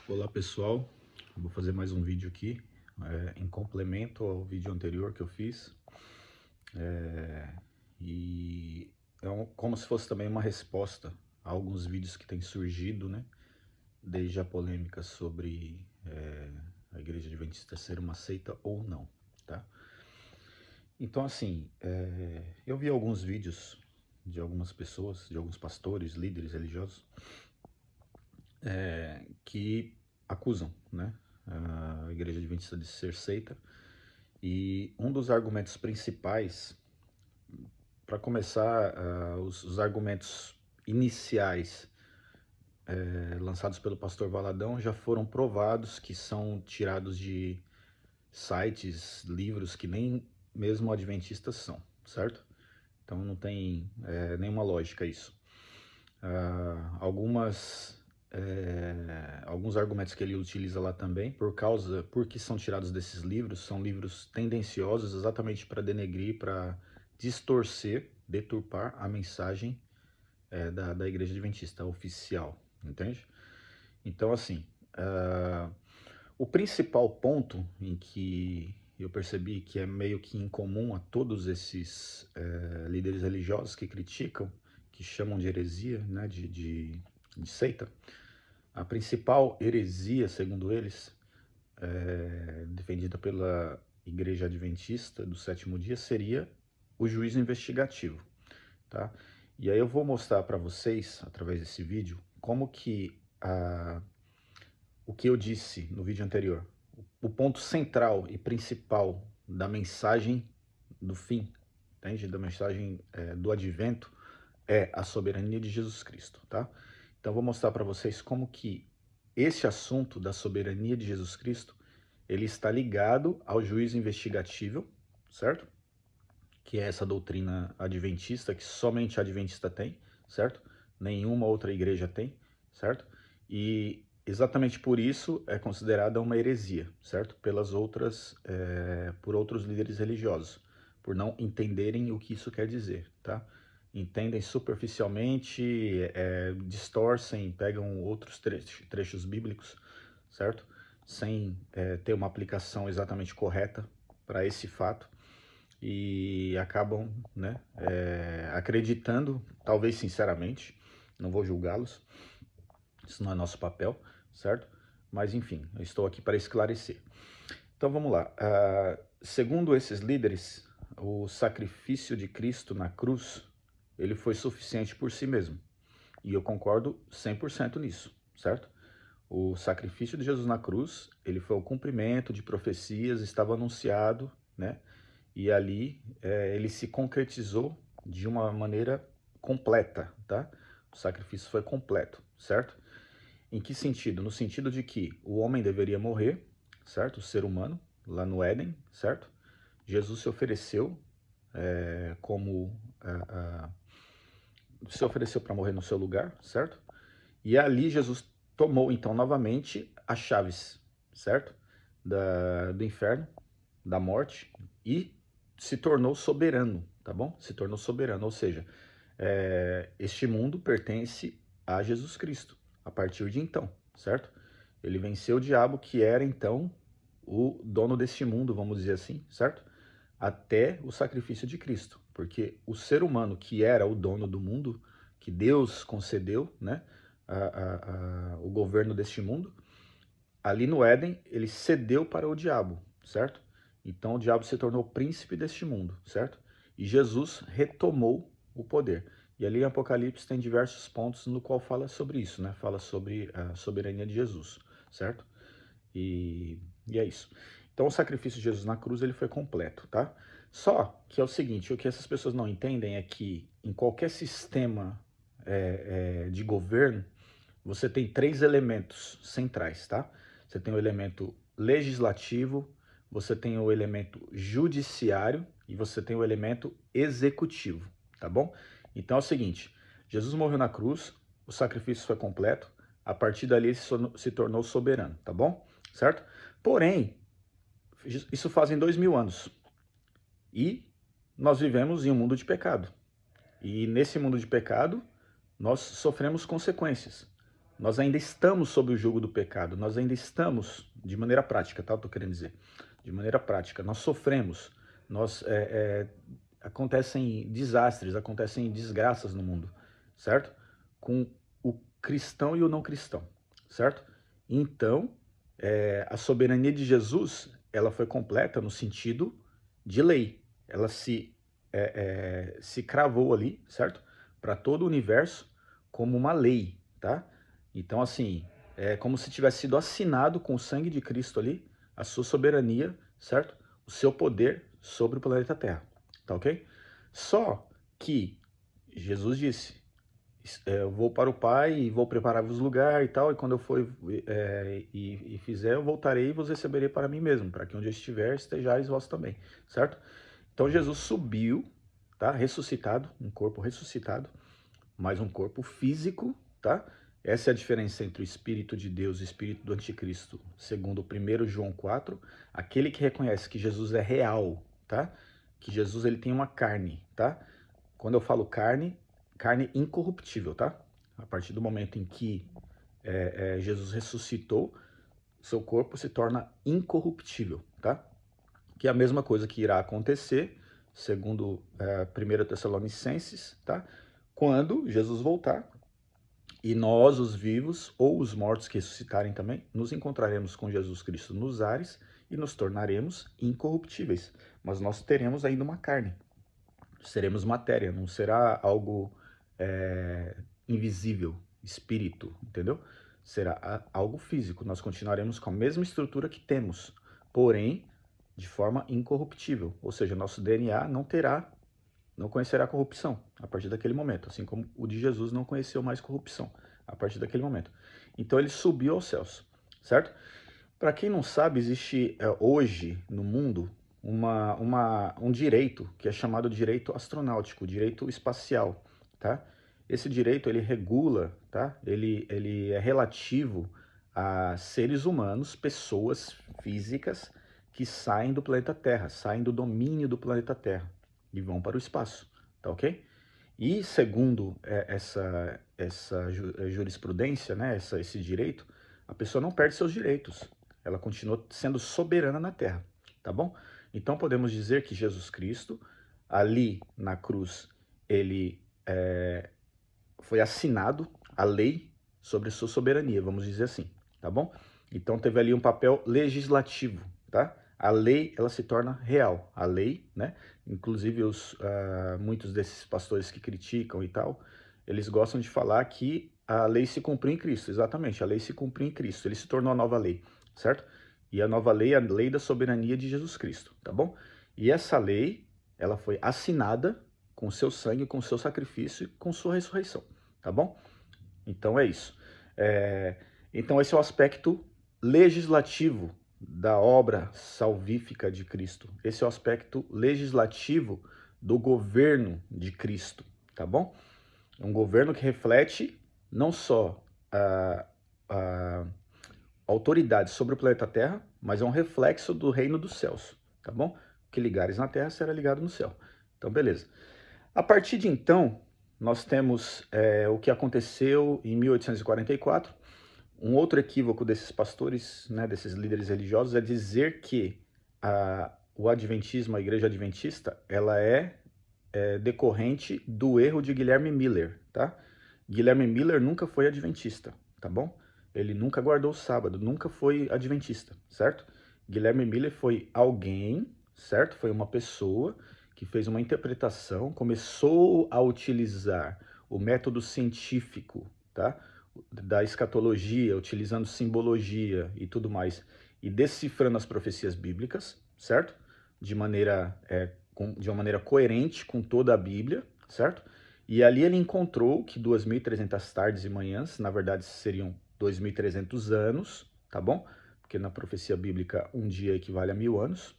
Olá pessoal, vou fazer mais um vídeo aqui em complemento ao vídeo anterior que eu fiz e como se fosse também uma resposta a alguns vídeos que têm surgido, né, desde a polêmica sobre a Igreja Adventista ser uma seita ou não, tá? Então assim, eu vi alguns vídeos de algumas pessoas, de alguns pastores, líderes religiosos, que acusam, né, a Igreja Adventista de ser seita. E um dos argumentos principais, para começar, os argumentos iniciais lançados pelo pastor Valadão já foram provados, que são tirados de sites, livros que nem mesmo adventistas são, certo? Então não tem nenhuma lógica isso. Alguns argumentos que ele utiliza lá também, porque são tirados desses livros, são livros tendenciosos exatamente para denegrir, para distorcer, deturpar a mensagem da Igreja Adventista oficial, entende? Então, assim, o principal ponto em que eu percebi que é meio que incomum a todos esses líderes religiosos que criticam, que chamam de heresia, né, de seita, a principal heresia, segundo eles, defendida pela Igreja Adventista do Sétimo Dia, seria o juízo investigativo, tá? E aí eu vou mostrar para vocês, através desse vídeo, como que o que eu disse no vídeo anterior, o ponto central e principal da mensagem do fim, entende? Da mensagem do advento, é a soberania de Jesus Cristo, tá? Então vou mostrar para vocês como que esse assunto da soberania de Jesus Cristo, ele está ligado ao juízo investigativo, certo? Que é essa doutrina adventista, que somente a adventista tem, certo? Nenhuma outra igreja tem, certo? E exatamente por isso é considerada uma heresia, certo? Por outros líderes religiosos, por não entenderem o que isso quer dizer, tá? Entendem superficialmente, distorcem, pegam outros trechos bíblicos, certo? Sem ter uma aplicação exatamente correta para esse fato e acabam, né, acreditando, talvez sinceramente, não vou julgá-los, isso não é nosso papel, certo? Mas enfim, eu estou aqui para esclarecer. Então vamos lá. Segundo esses líderes, o sacrifício de Cristo na cruz, ele foi suficiente por si mesmo. E eu concordo 100% nisso, certo? O sacrifício de Jesus na cruz, ele foi o cumprimento de profecias, estava anunciado, né? E ali ele se concretizou de uma maneira completa, tá? O sacrifício foi completo, certo? Em que sentido? No sentido de que o homem deveria morrer, certo? O ser humano, lá no Éden, certo? Jesus se ofereceu se ofereceu para morrer no seu lugar, certo? E ali Jesus tomou então novamente as chaves, certo? Do inferno, da morte, e se tornou soberano, tá bom? Se tornou soberano, ou seja, este mundo pertence a Jesus Cristo, a partir de então, certo? Ele venceu o diabo, que era então o dono deste mundo, vamos dizer assim, certo? Até o sacrifício de Cristo, porque o ser humano que era o dono do mundo, que Deus concedeu, né, o governo deste mundo, ali no Éden, ele cedeu para o diabo, certo? Então o diabo se tornou príncipe deste mundo, certo? E Jesus retomou o poder. E ali em Apocalipse tem diversos pontos no qual fala sobre isso, né? Fala sobre a soberania de Jesus, certo? E é isso. Então o sacrifício de Jesus na cruz, ele foi completo, tá? Só que é o seguinte, o que essas pessoas não entendem é que em qualquer sistema de governo, você tem três elementos centrais, tá? Você tem o elemento legislativo, você tem o elemento judiciário e você tem o elemento executivo, tá bom? Então é o seguinte, Jesus morreu na cruz, o sacrifício foi completo, a partir dali ele se tornou soberano, tá bom? Certo? Porém, isso fazem 2000 anos e nós vivemos em um mundo de pecado. E nesse mundo de pecado, nós sofremos consequências. Nós ainda estamos sob o jugo do pecado, nós ainda estamos, de maneira prática, tá? Eu tô querendo dizer, de maneira prática, nós sofremos, nós, acontecem desastres, acontecem desgraças no mundo, certo? Com o cristão e o não cristão, certo? Então, a soberania de Jesus, ela foi completa no sentido de lei. Ela se cravou ali, certo? Para todo o universo como uma lei, tá? Então, assim, é como se tivesse sido assinado com o sangue de Cristo ali a sua soberania, certo? O seu poder sobre o planeta Terra, tá ok? Só que Jesus disse, eu vou para o Pai e vou preparar-vos lugar e tal, e quando eu for e fizer, eu voltarei e vos receberei para mim mesmo, para que onde eu estiver, estejais vós também, certo? Então Jesus subiu, tá? Ressuscitado, um corpo ressuscitado, mas um corpo físico, tá? Essa é a diferença entre o Espírito de Deus e o Espírito do Anticristo, segundo o 1 João 4, aquele que reconhece que Jesus é real, tá? Que Jesus ele tem uma carne, tá? Quando eu falo carne, carne incorruptível, tá? A partir do momento em que Jesus ressuscitou, seu corpo se torna incorruptível, tá? Que é a mesma coisa que irá acontecer, segundo 1 Tessalonicenses, tá? Quando Jesus voltar e nós, os vivos, ou os mortos que ressuscitarem também, nos encontraremos com Jesus Cristo nos ares e nos tornaremos incorruptíveis. Mas nós teremos ainda uma carne, seremos matéria, não será algo invisível, espírito, entendeu? Será algo físico, nós continuaremos com a mesma estrutura que temos, porém de forma incorruptível, ou seja, nosso DNA não conhecerá corrupção a partir daquele momento, assim como o de Jesus não conheceu mais corrupção a partir daquele momento. Então ele subiu aos céus, certo? Para quem não sabe, existe hoje no mundo um direito que é chamado de direito astronáutico, direito espacial, tá? Esse direito ele regula, tá? Ele é relativo a seres humanos, pessoas físicas que saem do planeta Terra, saem do domínio do planeta Terra e vão para o espaço, tá ok? E segundo essa jurisprudência, né, esse direito, a pessoa não perde seus direitos, ela continua sendo soberana na Terra, tá bom? Então podemos dizer que Jesus Cristo, ali na cruz, ele foi assinado a lei sobre sua soberania, vamos dizer assim, tá bom? Então teve ali um papel legislativo, tá? A lei, ela se torna real, a lei, né? Inclusive muitos desses pastores que criticam e tal, eles gostam de falar que a lei se cumpriu em Cristo, exatamente, a lei se cumpriu em Cristo, ele se tornou a nova lei, certo? E a nova lei é a lei da soberania de Jesus Cristo, tá bom? E essa lei, ela foi assinada com seu sangue, com seu sacrifício e com sua ressurreição, tá bom? Então é isso. É, então esse é o aspecto legislativo da obra salvífica de Cristo. Esse é o aspecto legislativo do governo de Cristo, tá bom? É um governo que reflete não só a autoridade sobre o planeta Terra, mas é um reflexo do reino dos céus, tá bom? O que ligares na Terra será ligado no céu. Então, beleza. A partir de então, nós temos o que aconteceu em 1844. Um outro equívoco desses pastores, né, desses líderes religiosos, é dizer que o adventismo, a igreja adventista, ela é decorrente do erro de Guilherme Miller, tá? Guilherme Miller nunca foi adventista, tá bom? Ele nunca guardou o sábado, nunca foi adventista, certo? Guilherme Miller foi alguém, certo? Foi uma pessoa que fez uma interpretação, começou a utilizar o método científico, tá? Da escatologia, utilizando simbologia e tudo mais, e decifrando as profecias bíblicas, certo? De uma maneira coerente com toda a Bíblia, certo? E ali ele encontrou que 2.300 tardes e manhãs, na verdade seriam 2.300 anos, tá bom? Porque na profecia bíblica um dia equivale a 1.000 anos,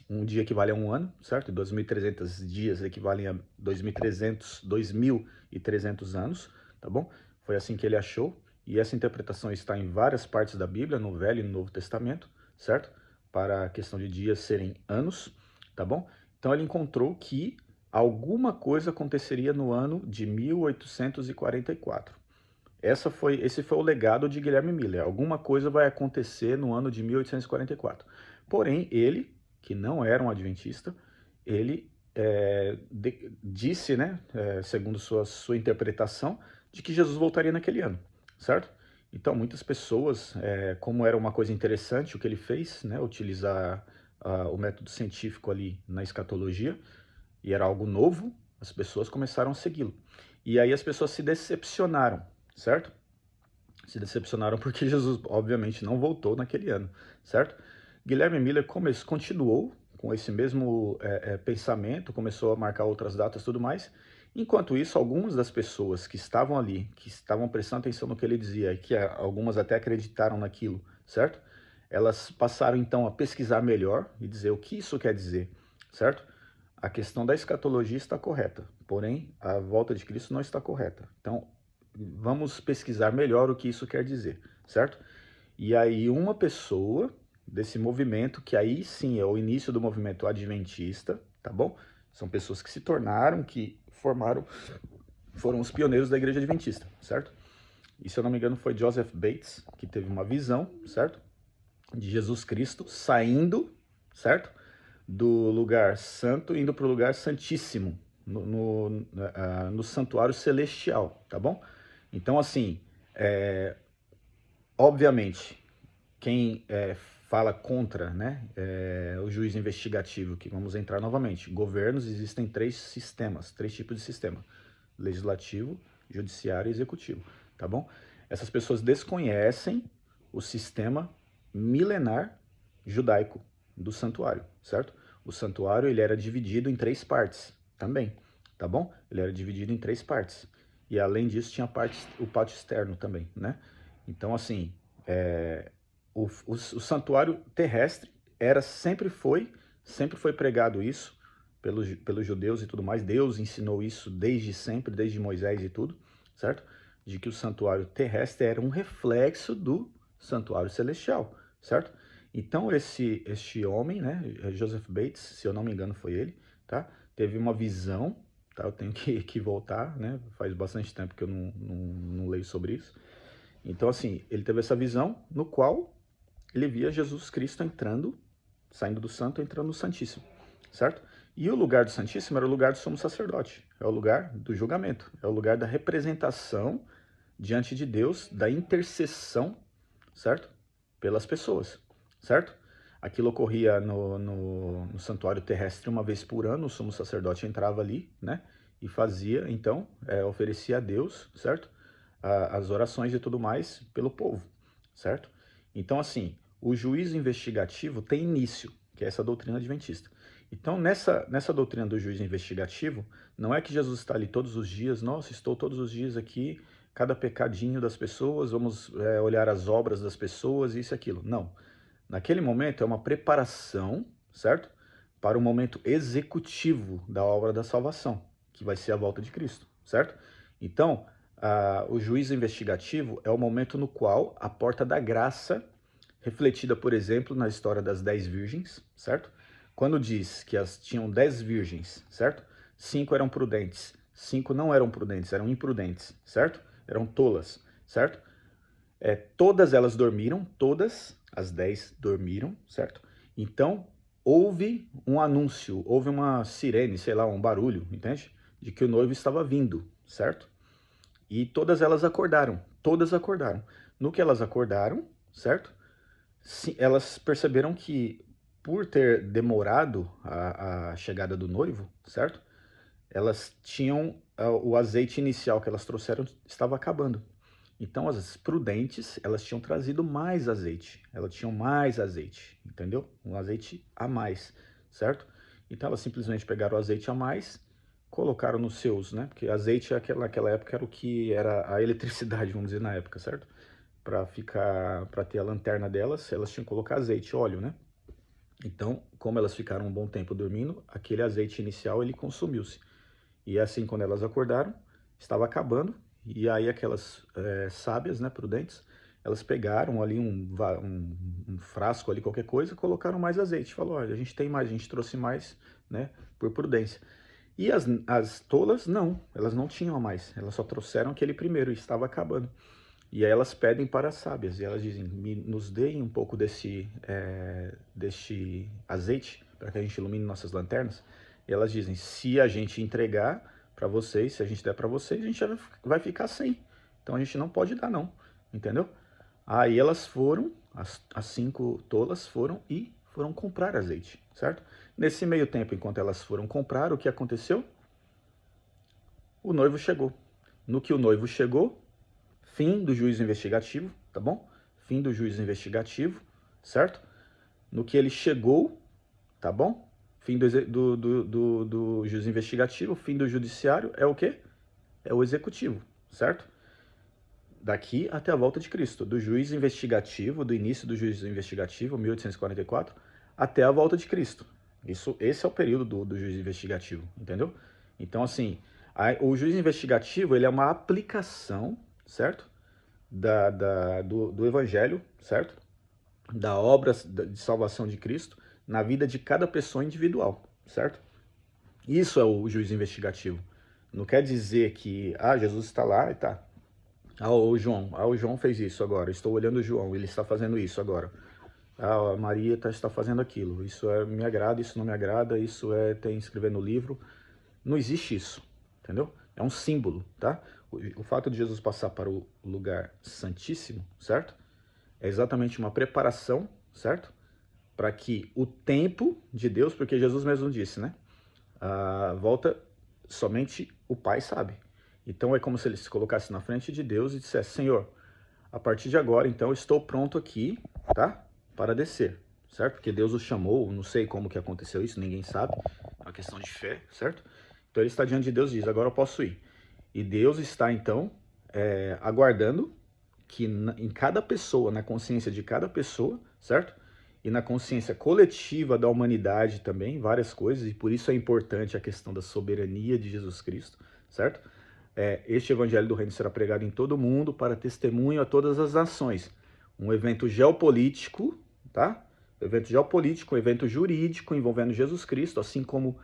um dia equivale a um ano, certo? 2.300 dias equivalem a 2.300 anos, tá bom? Foi assim que ele achou, e essa interpretação está em várias partes da Bíblia, no Velho e no Novo Testamento, certo? Para a questão de dias serem anos, tá bom? Então ele encontrou que alguma coisa aconteceria no ano de 1844. Esse foi o legado de Guilherme Miller. Alguma coisa vai acontecer no ano de 1844. Porém, ele, que não era um adventista, ele disse, né, segundo sua interpretação, de que Jesus voltaria naquele ano, certo? Então, muitas pessoas, como era uma coisa interessante o que ele fez, né, utilizar o método científico ali na escatologia, e era algo novo, as pessoas começaram a segui-lo. E aí as pessoas se decepcionaram, certo? Se decepcionaram porque Jesus, obviamente, não voltou naquele ano, certo? Guilherme Miller continuou com esse mesmo pensamento, começou a marcar outras datas e tudo mais. Enquanto isso, algumas das pessoas que estavam ali, que estavam prestando atenção no que ele dizia, e que algumas até acreditaram naquilo, certo? Elas passaram então a pesquisar melhor e dizer o que isso quer dizer, certo? A questão da escatologia está correta, porém a volta de Cristo não está correta. Então, vamos pesquisar melhor o que isso quer dizer, certo? E aí uma pessoa desse movimento, que aí sim é o início do movimento adventista, tá bom? São pessoas que se tornaram, que foram os pioneiros da igreja adventista, certo? E se eu não me engano foi Joseph Bates, que teve uma visão, certo? De Jesus Cristo saindo, certo? Do lugar santo indo para o lugar santíssimo, no santuário celestial, tá bom? Então, assim, obviamente, quem fala contra, né, o juiz investigativo, que vamos entrar novamente, governos, existem três sistemas, três tipos de sistema: legislativo, judiciário e executivo, tá bom? Essas pessoas desconhecem o sistema milenar judaico do santuário, certo? O santuário ele era dividido em três partes também, tá bom? Ele era dividido em três partes. E além disso tinha o pátio externo também, né? Então, assim, o santuário terrestre sempre foi pregado isso pelos judeus e tudo mais. Deus ensinou isso desde sempre, desde Moisés e tudo, certo? De que o santuário terrestre era um reflexo do santuário celestial, certo? Então este homem, né, Joseph Bates, se eu não me engano foi ele, tá? Teve uma visão, tá? Eu tenho que voltar, né? Faz bastante tempo que eu não leio sobre isso. Então, assim, ele teve essa visão no qual ele via Jesus Cristo entrando, saindo do santo, entrando no santíssimo, certo? E o lugar do santíssimo era o lugar do sumo sacerdote, é o lugar do julgamento, é o lugar da representação diante de Deus, da intercessão, certo? Pelas pessoas, certo? Aquilo ocorria no santuário terrestre uma vez por ano, o sumo sacerdote entrava ali, né? E fazia, então, oferecia a Deus, certo? As orações e tudo mais pelo povo, certo? Então, assim, o juízo investigativo tem início, que é essa doutrina adventista. Então, nessa doutrina do juízo investigativo, não é que Jesus está ali todos os dias, nossa, estou todos os dias aqui, cada pecadinho das pessoas, vamos olhar as obras das pessoas, isso e aquilo. Não. Naquele momento é uma preparação, certo? Para o momento executivo da obra da salvação, que vai ser a volta de Cristo, certo? Então, o juízo investigativo é o momento no qual a porta da graça, refletida, por exemplo, na história das 10 virgens, certo? Quando diz que tinham 10 virgens, certo? 5 eram prudentes, 5 não eram prudentes, eram imprudentes, certo? Eram tolas, certo? Todas elas dormiram, todas as 10 dormiram, certo? Então, houve um anúncio, houve uma sirene, sei lá, um barulho, entende? De que o noivo estava vindo, certo? E todas elas acordaram, todas acordaram. No que elas acordaram, certo? Elas perceberam que, por ter demorado a chegada do noivo, certo? Elas tinham o azeite inicial que elas trouxeram estava acabando. Então as prudentes, elas tinham trazido mais azeite. Elas tinham mais azeite, entendeu? Um azeite a mais, certo? Então elas simplesmente pegaram o azeite a mais, colocaram nos seus, né? Porque azeite naquela época era o que era a eletricidade, vamos dizer, na época, certo? Para ter a lanterna delas, elas tinham que colocar azeite, óleo, né? Então, como elas ficaram um bom tempo dormindo, aquele azeite inicial ele consumiu-se. E assim, quando elas acordaram, estava acabando. E aí aquelas sábias, né, prudentes, elas pegaram ali um frasco ali, qualquer coisa, colocaram mais azeite. Falou, olha, a gente tem mais, a gente trouxe mais, né, por prudência. E as tolas, não, elas não tinham a mais, elas só trouxeram aquele primeiro e estava acabando. E aí elas pedem para as sábias, e elas dizem, nos deem um pouco deste azeite, para que a gente ilumine nossas lanternas. E elas dizem, se a gente entregar para vocês, se a gente der para vocês, a gente vai ficar sem. Então a gente não pode dar não, entendeu? Aí elas foram, as 5 tolas foram comprar azeite, certo? Nesse meio tempo, enquanto elas foram comprar, o que aconteceu? O noivo chegou. No que o noivo chegou, fim do juízo investigativo, tá bom? Fim do juízo investigativo, certo? No que ele chegou, tá bom? Fim do juízo investigativo, fim do judiciário é o quê? É o executivo, certo? Daqui até a volta de Cristo, do juízo investigativo, do início do juízo investigativo, 1844, até a volta de Cristo. Esse é o período do juízo investigativo, entendeu? Então, assim, o juízo investigativo, ele é uma aplicação, certo? Do evangelho, certo? Da obra de salvação de Cristo na vida de cada pessoa individual, certo? Isso é o juízo investigativo. Não quer dizer que, Jesus está lá e tá. O João fez isso agora, estou olhando o João, ele está fazendo isso agora. A Maria está fazendo aquilo, isso me agrada, isso não me agrada, isso tem que escrever no livro. Não existe isso, entendeu? É um símbolo, tá? O fato de Jesus passar para o lugar santíssimo, certo? É exatamente uma preparação, certo? Para que o tempo de Deus, porque Jesus mesmo disse, né? Volta somente o Pai sabe. Então é como se ele se colocasse na frente de Deus e dissesse, Senhor, a partir de agora, então, estou pronto aqui, tá? Para descer, certo? Porque Deus o chamou, não sei como que aconteceu isso, ninguém sabe, é uma questão de fé, certo? Então ele está diante de Deus e diz, agora eu posso ir. E Deus está, então, aguardando que em cada pessoa, na consciência de cada pessoa, certo? E na consciência coletiva da humanidade também, várias coisas, e por isso é importante a questão da soberania de Jesus Cristo, certo? Este evangelho do reino será pregado em todo o mundo para testemunho a todas as nações. Um evento geopolítico, tá? Um evento geopolítico, um evento jurídico envolvendo Jesus Cristo, assim como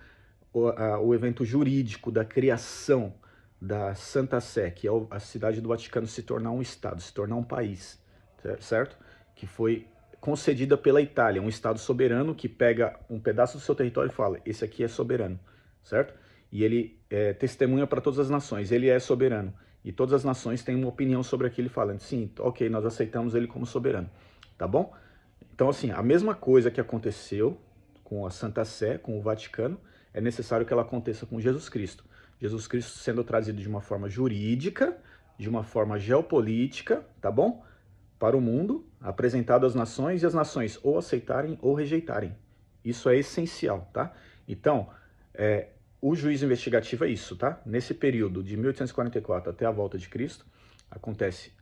o evento jurídico da criação da Santa Sé, que é a cidade do Vaticano se tornar um estado, se tornar um país, certo? Que foi concedida pela Itália, um estado soberano que pega um pedaço do seu território e fala, esse aqui é soberano, certo? E ele testemunha para todas as nações, ele é soberano. E todas as nações têm uma opinião sobre aquilo, falando, sim, ok, nós aceitamos ele como soberano, tá bom? Então, assim, a mesma coisa que aconteceu com a Santa Sé, com o Vaticano, é necessário que ela aconteça com Jesus Cristo. Jesus Cristo sendo trazido de uma forma jurídica, de uma forma geopolítica, tá bom? Para o mundo, apresentado às nações, e as nações ou aceitarem ou rejeitarem. Isso é essencial, tá? Então, o juízo investigativo é isso, tá? Nesse período de 1844 até a volta de Cristo, acontece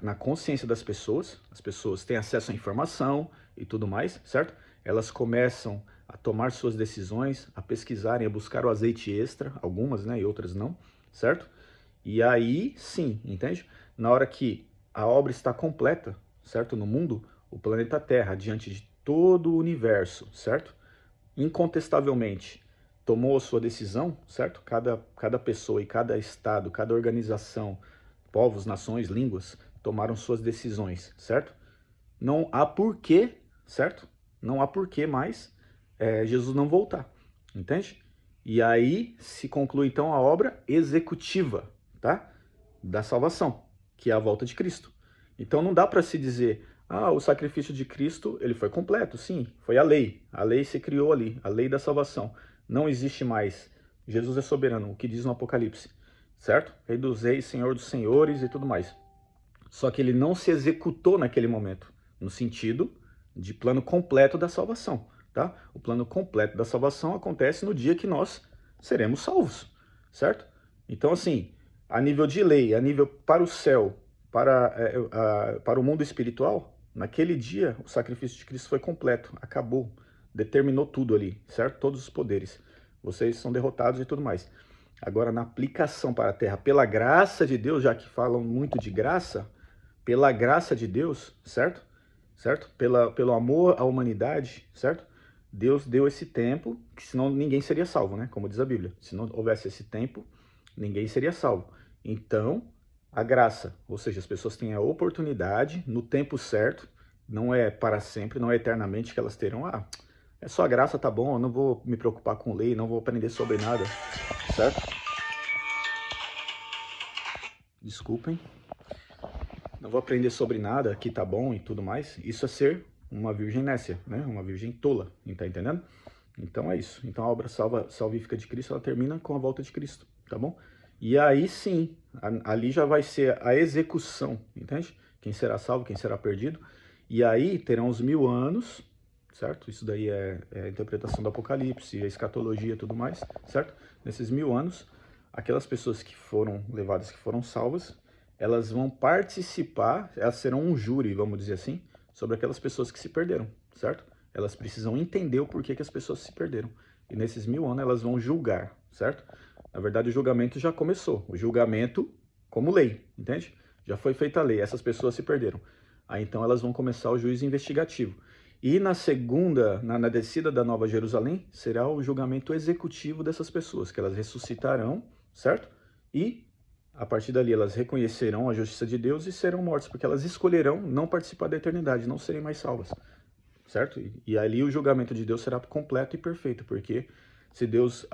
na consciência das pessoas, as pessoas têm acesso à informação e tudo mais, certo? Elas começam a tomar suas decisões, a pesquisarem, a buscar o azeite extra, algumas, né, e outras não, certo? E aí, sim, entende? Na hora que a obra está completa, certo? No mundo, o planeta Terra, diante de todo o universo, certo? Incontestavelmente, tomou a sua decisão, certo? Cada pessoa e cada estado, cada organização, povos, nações, línguas, tomaram suas decisões, certo? Não há porquê, certo? Não há porquê mais Jesus não voltar, entende? E aí se conclui então a obra executiva, tá? Da salvação, que é a volta de Cristo. Então não dá para se dizer, o sacrifício de Cristo, ele foi completo, sim, foi a lei se criou ali, a lei da salvação. Não existe mais, Jesus é soberano, o que diz no Apocalipse, certo? Rei dos reis, Senhor dos senhores e tudo mais. Só que ele não se executou naquele momento, no sentido de plano completo da salvação, tá? O plano completo da salvação acontece no dia que nós seremos salvos, certo? Então, assim, a nível de lei, a nível para o céu, para o mundo espiritual, naquele dia o sacrifício de Cristo foi completo, acabou, determinou tudo ali, certo? Todos os poderes. Vocês são derrotados e tudo mais. Agora, na aplicação para a terra, pela graça de Deus, já que falam muito de graça, pela graça de Deus, certo? Certo? Pelo amor à humanidade, certo? Deus deu esse tempo, que senão ninguém seria salvo, né? Como diz a Bíblia. Se não houvesse esse tempo, ninguém seria salvo. Então, a graça, ou seja, as pessoas têm a oportunidade, no tempo certo, não é para sempre, não é eternamente que elas terão, é só a graça, tá bom, eu não vou me preocupar com lei, não vou aprender sobre nada, certo? Desculpem. Não vou aprender sobre nada, aqui tá bom e tudo mais. Isso é ser uma virgem nécia, né? Uma virgem tola, tá entendendo? Então é isso. Então a obra salvífica de Cristo, ela termina com a volta de Cristo, tá bom? E aí sim, ali já vai ser a execução, entende? Quem será salvo, quem será perdido. E aí terão os 1000 anos, certo? Isso daí é a interpretação do Apocalipse, a escatologia e tudo mais, certo? Nesses 1000 anos, aquelas pessoas que foram levadas, que foram salvas, elas vão participar, elas serão um júri, vamos dizer assim, sobre aquelas pessoas que se perderam, certo? Elas precisam entender o porquê que as pessoas se perderam. E nesses 1000 anos elas vão julgar, certo? Na verdade, o julgamento já começou. O julgamento como lei, entende? Já foi feita a lei, essas pessoas se perderam. Aí então elas vão começar o juízo investigativo. E na segunda, na descida da Nova Jerusalém, será o julgamento executivo dessas pessoas, que elas ressuscitarão, certo? E a partir dali elas reconhecerão a justiça de Deus e serão mortas, porque elas escolherão não participar da eternidade, não serem mais salvas, certo? E ali o julgamento de Deus será completo e perfeito, porque se Deus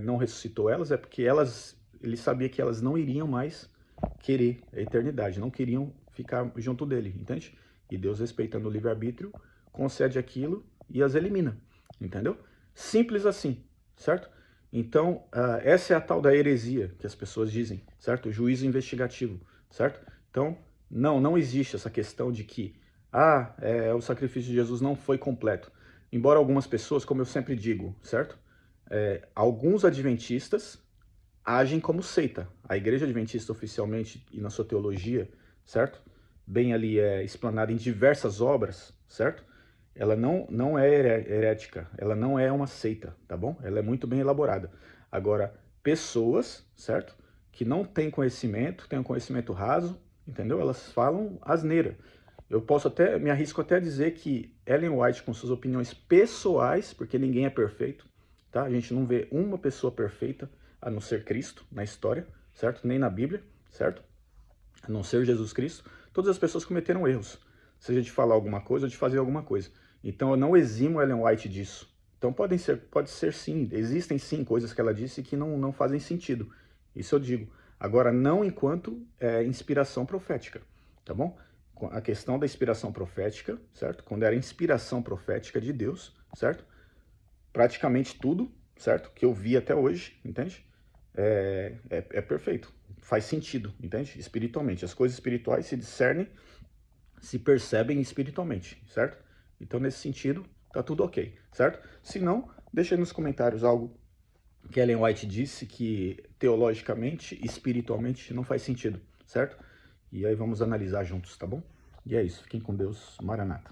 não ressuscitou elas, é porque ele sabia que elas não iriam mais querer a eternidade, não queriam ficar junto dele, entende? E Deus, respeitando o livre-arbítrio, concede aquilo e as elimina, entendeu? Simples assim, certo? Então, essa é a tal da heresia que as pessoas dizem, certo? O juízo investigativo, certo? Então, não existe essa questão de que o sacrifício de Jesus não foi completo. Embora algumas pessoas, como eu sempre digo, certo? Alguns adventistas agem como seita. A igreja adventista oficialmente e na sua teologia, certo? Bem ali explanada em diversas obras, certo? Ela não é herética, ela não é uma seita, tá bom? Ela é muito bem elaborada. Agora, pessoas, certo? Que não têm conhecimento, têm um conhecimento raso, entendeu? Elas falam asneira. Eu me arrisco até a dizer que Ellen White, com suas opiniões pessoais, porque ninguém é perfeito, tá? A gente não vê uma pessoa perfeita, a não ser Cristo, na história, certo? Nem na Bíblia, certo? A não ser Jesus Cristo. Todas as pessoas cometeram erros, seja de falar alguma coisa ou de fazer alguma coisa. Então eu não eximo Ellen White disso. Então pode ser sim, existem sim coisas que ela disse que não fazem sentido. Isso eu digo. Agora, não enquanto inspiração profética, tá bom? A questão da inspiração profética, certo? Quando era inspiração profética de Deus, certo? Praticamente tudo, certo? Que eu vi até hoje, entende? É perfeito. Faz sentido, entende? Espiritualmente. As coisas espirituais se discernem, se percebem espiritualmente, certo? Então, nesse sentido, tá tudo ok, certo? Se não, deixa aí nos comentários algo que Ellen White disse que teologicamente, espiritualmente, não faz sentido, certo? E aí vamos analisar juntos, tá bom? E é isso. Fiquem com Deus. Maranata.